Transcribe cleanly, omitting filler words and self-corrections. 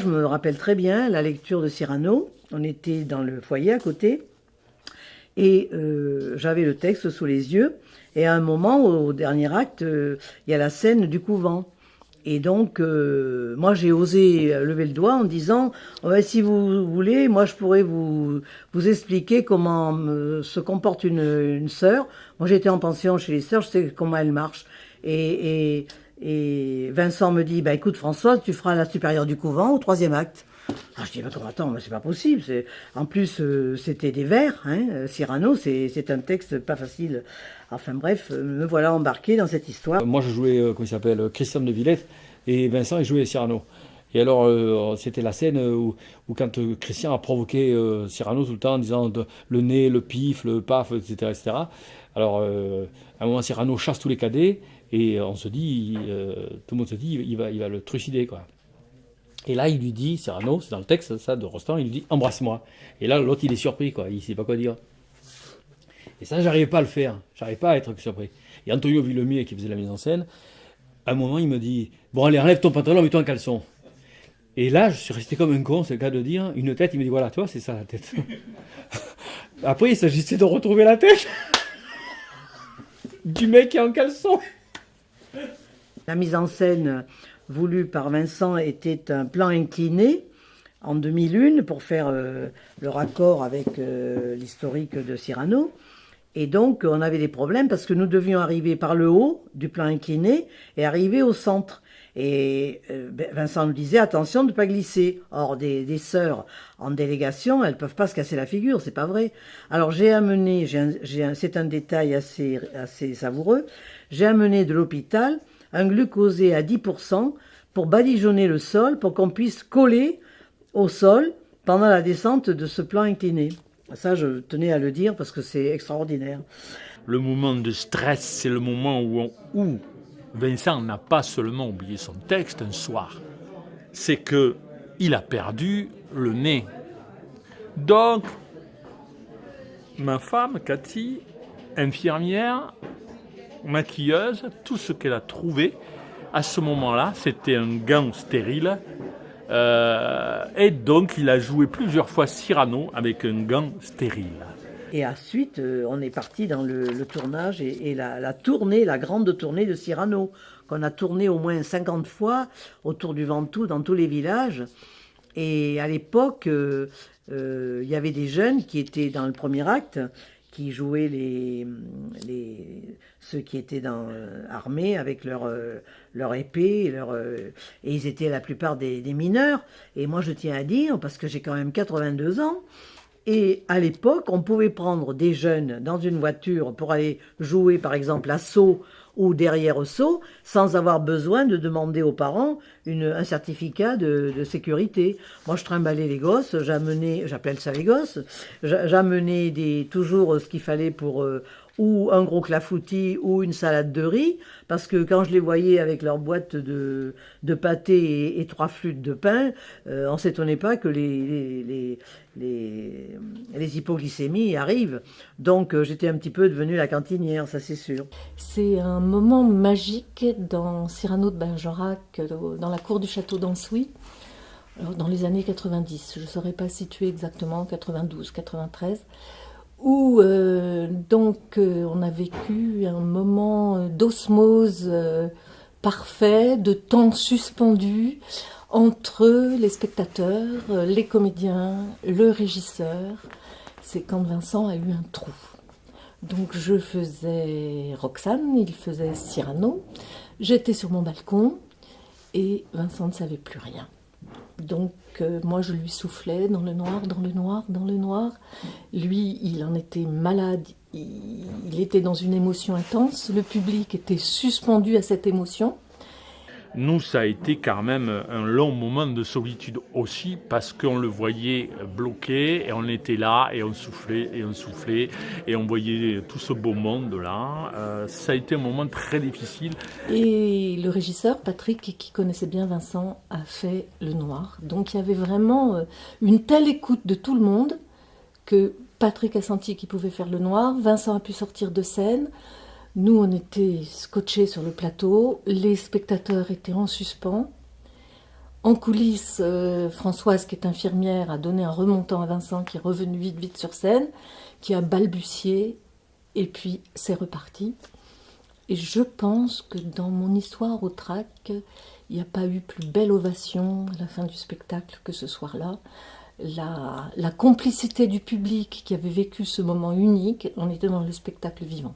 Je me rappelle très bien la lecture de Cyrano. On était dans le foyer à côté et j'avais le texte sous les yeux. Et à un moment, au dernier acte, il y a la scène du couvent. Et donc, moi, j'ai osé lever le doigt en disant, ouais, si vous voulez, moi, je pourrais vous expliquer comment se comporte une sœur. Moi, j'étais en pension chez les sœurs, je sais comment elles marchent. Et, et, et Vincent me dit, bah, écoute, Françoise, tu feras la supérieure du couvent au troisième acte. Ah, je dis, bah, attends, c'est pas possible. En plus, c'était des vers, hein. Cyrano, c'est un texte pas facile. Enfin bref, me voilà embarqué dans cette histoire. Moi, je jouais, comment il s'appelle, Christian de Villette, et Vincent, il jouait Cyrano. Et alors, c'était la scène où quand Christian a provoqué Cyrano tout le temps en disant le nez, le pif, le paf, etc. etc. Alors, à un moment, Cyrano chasse tous les cadets, et on se dit, tout le monde se dit, il va le trucider, quoi. Et là, il lui dit, Cyrano, c'est dans le texte ça, de Rostand, il lui dit embrasse-moi. Et là, l'autre, il est surpris, quoi. Il sait pas quoi dire. Et ça, j'arrivais pas à le faire. J'arrivais pas à être surpris. Et Antonio Villemier, qui faisait la mise en scène, à un moment, il me dit bon, allez, enlève ton pantalon, mets-toi un caleçon. Et là, je suis resté comme un con, c'est le cas de dire. Une tête, il me dit voilà, toi, c'est ça la tête. Après, il s'agissait de retrouver la tête du mec qui est en caleçon. La mise en scène voulue par Vincent était un plan incliné en 2001 pour faire le raccord avec l'historique de Cyrano. Et donc, on avait des problèmes parce que nous devions arriver par le haut du plan incliné et arriver au centre. Et Vincent nous disait attention de ne pas glisser. Or, des sœurs en délégation, elles ne peuvent pas se casser la figure, c'est pas vrai. Alors, j'ai amené, c'est un détail assez savoureux, j'ai amené de l'hôpital un glucosé à 10% pour badigeonner le sol, pour qu'on puisse coller au sol pendant la descente de ce plan incliné. Ça, je tenais à le dire parce que c'est extraordinaire. Le moment de stress, c'est le moment où Vincent n'a pas seulement oublié son texte un soir, c'est qu'il a perdu le nez. Donc, ma femme, Cathy, infirmière, maquilleuse, tout ce qu'elle a trouvé, à ce moment-là, c'était un gant stérile. Et donc, il a joué plusieurs fois Cyrano avec un gant stérile. Et ensuite, on est parti dans le tournage et la tournée, la grande tournée de Cyrano, qu'on a tourné au moins 50 fois autour du Ventoux, dans tous les villages. Et à l'époque, il y avait des jeunes qui étaient dans le premier acte, qui jouaient ceux qui étaient armés avec leur épée, et ils étaient la plupart des mineurs. Et moi, je tiens à dire, parce que j'ai quand même 82 ans, et à l'époque, on pouvait prendre des jeunes dans une voiture pour aller jouer, par exemple, à Sceaux ou derrière Sceaux, sans avoir besoin de demander aux parents un certificat de sécurité. Moi, je trimballais les gosses, j'appelle ça les gosses, j'amenais toujours ce qu'il fallait pour ou un gros clafoutis ou une salade de riz, parce que quand je les voyais avec leur boîte de pâté et 3 flûtes de pain, on s'étonnait pas que les hypoglycémies arrivent. Donc j'étais un petit peu devenue la cantinière, ça c'est sûr. C'est un moment magique dans Cyrano de Bergerac, dans la cour du château d'Ansouis, dans les années 90, je ne saurais pas situer exactement, 92, 93, où on a vécu un moment d'osmose parfait, de temps suspendu entre les spectateurs, les comédiens, le régisseur. C'est quand Vincent a eu un trou. Donc je faisais Roxane, il faisait Cyrano, j'étais sur mon balcon et Vincent ne savait plus rien. Donc moi je lui soufflais dans le noir, dans le noir, dans le noir. Lui, il en était malade, il était dans une émotion intense, le public était suspendu à cette émotion. Nous, ça a été quand même un long moment de solitude aussi, parce qu'on le voyait bloqué, et on était là, et on soufflait, et on voyait tout ce beau monde-là. Ça a été un moment très difficile. Et le régisseur, Patrick, qui connaissait bien Vincent, a fait le noir. Donc il y avait vraiment une telle écoute de tout le monde, que Patrick a senti qu'il pouvait faire le noir, Vincent a pu sortir de scène. Nous, on était scotchés sur le plateau, les spectateurs étaient en suspens. En coulisses, Françoise, qui est infirmière, a donné un remontant à Vincent qui est revenu vite sur scène, qui a balbutié, et puis c'est reparti. Et je pense que dans mon histoire au Trac, il n'y a pas eu plus belle ovation à la fin du spectacle que ce soir-là. La complicité du public qui avait vécu ce moment unique, on était dans le spectacle vivant.